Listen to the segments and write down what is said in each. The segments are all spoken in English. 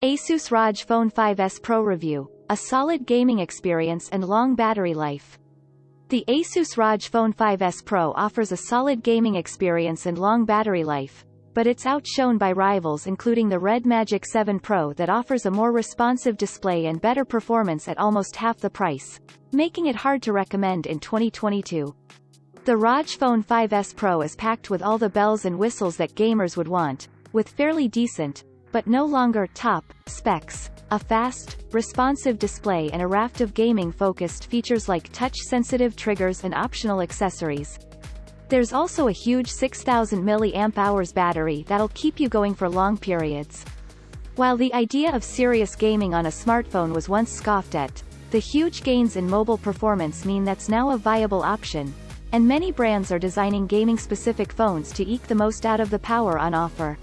Asus ROG Phone 5S Pro Review. A solid gaming experience and long battery life. The Asus ROG Phone 5S Pro offers a solid gaming experience and long battery life, but it's outshone by rivals including the Red Magic 7 Pro that offers a more responsive display and better performance at almost half the price, making it hard to recommend in 2022. The ROG Phone 5S Pro is packed with all the bells and whistles that gamers would want, with fairly decent, but no longer top, specs, a fast, responsive display and a raft of gaming-focused features like touch-sensitive triggers and optional accessories. There's also a huge 6,000 mAh battery that'll keep you going for long periods. While the idea of serious gaming on a smartphone was once scoffed at, the huge gains in mobile performance mean that's now a viable option, and many brands are designing gaming-specific phones to eke the most out of the power on offer.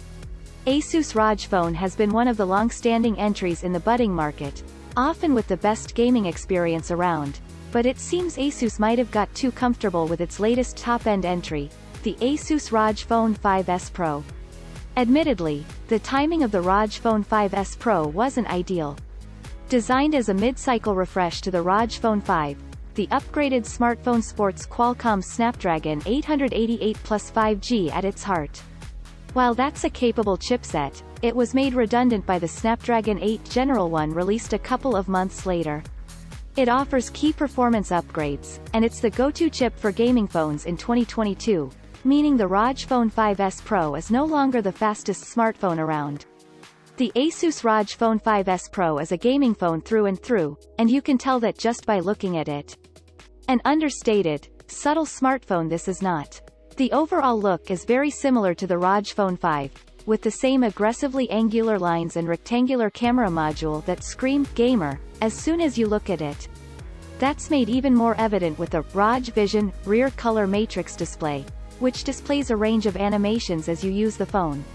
Asus ROG Phone has been one of the long-standing entries in the budding market, often with the best gaming experience around, but it seems Asus might have got too comfortable with its latest top-end entry, the Asus ROG Phone 5S Pro. Admittedly, the timing of the ROG Phone 5S Pro wasn't ideal. Designed as a mid-cycle refresh to the ROG Phone 5, the upgraded smartphone sports Qualcomm Snapdragon 888 Plus 5G at its heart. While that's a capable chipset, it was made redundant by the Snapdragon 8 General One released a couple of months later. It offers key performance upgrades, and it's the go-to chip for gaming phones in 2022, meaning the ROG Phone 5S Pro is no longer the fastest smartphone around. The Asus ROG Phone 5S Pro is a gaming phone through and through, and you can tell that just by looking at it. An understated, subtle smartphone this is not. The overall look is very similar to the ROG Phone 5, with the same aggressively angular lines and rectangular camera module that scream gamer as soon as you look at it. That's made even more evident with the ROG Vision rear color matrix display, which displays a range of animations as you use the phone.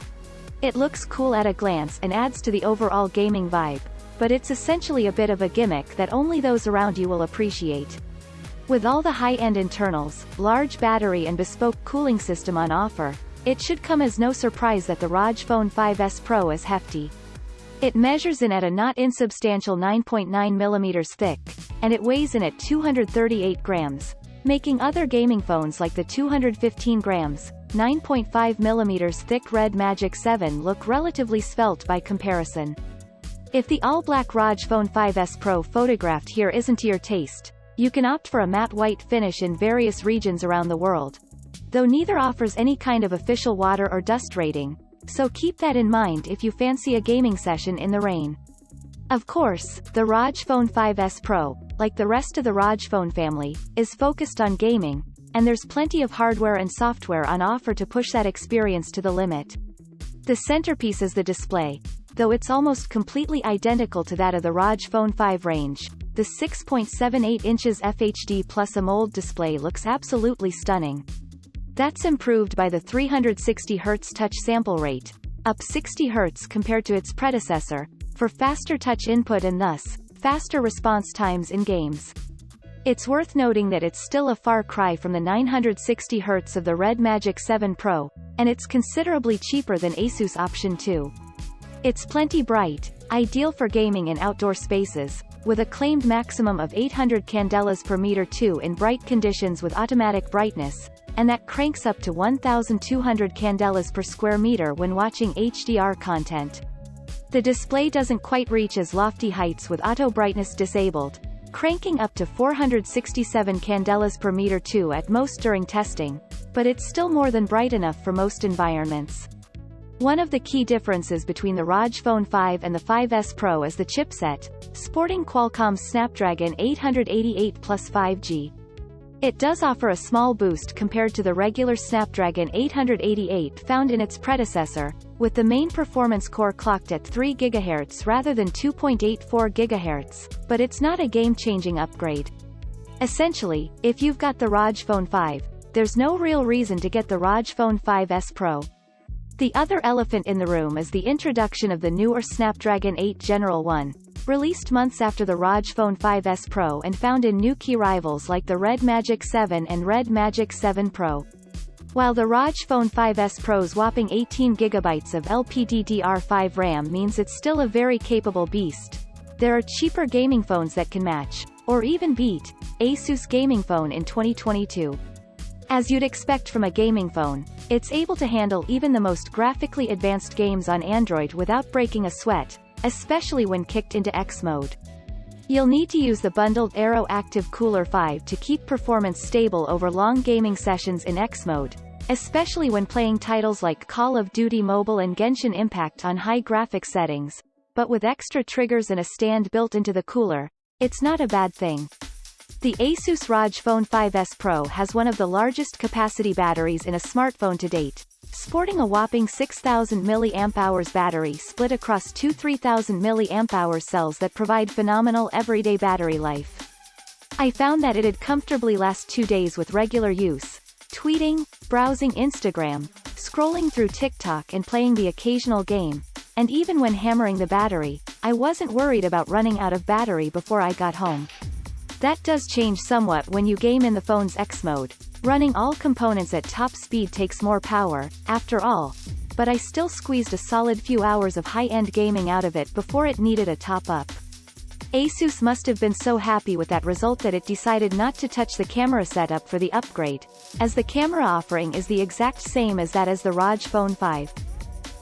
It looks cool at a glance and adds to the overall gaming vibe, but it's essentially a bit of a gimmick that only those around you will appreciate. With all the high-end internals, large battery and bespoke cooling system on offer, it should come as no surprise that the ROG Phone 5S Pro is hefty. It measures in at a not insubstantial 9.9 mm thick, and it weighs in at 238 grams, making other gaming phones like the 215 grams, 9.5 mm thick Red Magic 7 look relatively svelte by comparison. If the all-black ROG Phone 5S Pro photographed here isn't to your taste, you can opt for a matte white finish in various regions around the world, though neither offers any kind of official water or dust rating, so keep that in mind if you fancy a gaming session in the rain. Of course, the ROG Phone 5S Pro, like the rest of the ROG Phone family, is focused on gaming, and there's plenty of hardware and software on offer to push that experience to the limit. The centerpiece is the display, though it's almost completely identical to that of the ROG Phone 5 range. The 6.78 inches FHD Plus AMOLED display looks absolutely stunning. That's improved by the 360 Hz touch sample rate, up 60 Hz compared to its predecessor, for faster touch input and thus, faster response times in games. It's worth noting that it's still a far cry from the 960 Hz of the Red Magic 7 Pro, and it's considerably cheaper than Asus Option 2. It's plenty bright, ideal for gaming in outdoor spaces, with a claimed maximum of 800 candelas per meter 2 in bright conditions with automatic brightness, and that cranks up to 1,200 candelas per square meter when watching HDR content. The display doesn't quite reach as lofty heights with auto brightness disabled, cranking up to 467 candelas per meter 2 at most during testing, but it's still more than bright enough for most environments. One of the key differences between the ROG Phone 5 and the 5S Pro is the chipset, sporting Qualcomm's Snapdragon 888 Plus 5G. It does offer a small boost compared to the regular Snapdragon 888 found in its predecessor, with the main performance core clocked at 3 GHz rather than 2.84 GHz, but it's not a game-changing upgrade. Essentially, if you've got the ROG Phone 5, there's no real reason to get the ROG Phone 5S Pro. The other elephant in the room is the introduction of the newer Snapdragon 8 General One, released months after the ROG Phone 5S Pro and found in new key rivals like the Red Magic 7 and Red Magic 7 Pro. While the ROG Phone 5S Pro's whopping 18GB of LPDDR5 RAM means it's still a very capable beast, there are cheaper gaming phones that can match, or even beat, Asus gaming phone in 2022. As you'd expect from a gaming phone, it's able to handle even the most graphically advanced games on Android without breaking a sweat, especially when kicked into X mode. You'll need to use the bundled Aero Active Cooler 5 to keep performance stable over long gaming sessions in X mode, especially when playing titles like Call of Duty Mobile and Genshin Impact on high graphics settings, but with extra triggers and a stand built into the cooler, it's not a bad thing. The Asus ROG Phone 5S Pro has one of the largest capacity batteries in a smartphone to date, sporting a whopping 6,000 mAh battery split across two 3,000 mAh cells that provide phenomenal everyday battery life. I found that it'd comfortably last 2 days with regular use, tweeting, browsing Instagram, scrolling through TikTok and playing the occasional game, and even when hammering the battery, I wasn't worried about running out of battery before I got home. That does change somewhat when you game in the phone's X mode. Running all components at top speed takes more power, after all, but I still squeezed a solid few hours of high-end gaming out of it before it needed a top-up. Asus must have been so happy with that result that it decided not to touch the camera setup for the upgrade, as the camera offering is the exact same as that as the ROG Phone 5.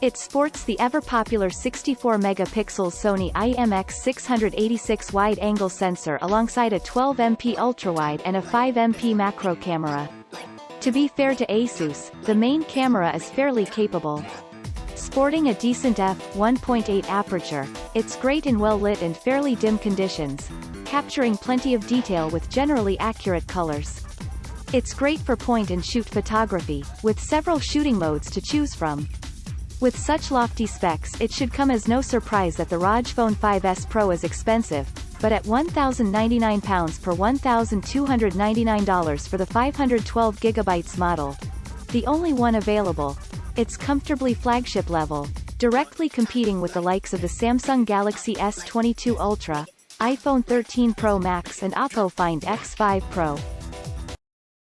It sports the ever-popular 64-megapixel Sony IMX686 wide-angle sensor alongside a 12MP ultrawide and a 5MP macro camera. To be fair to Asus, the main camera is fairly capable. Sporting a decent f1.8 aperture, it's great in well-lit and fairly dim conditions, capturing plenty of detail with generally accurate colors. It's great for point-and-shoot photography, with several shooting modes to choose from. With such lofty specs, it should come as no surprise that the ROG Phone 5S Pro is expensive, but at £1,099 per $1,299 for the 512GB model, the only one available, it's comfortably flagship level, directly competing with the likes of the Samsung Galaxy S22 Ultra, iPhone 13 Pro Max and Oppo Find X5 Pro.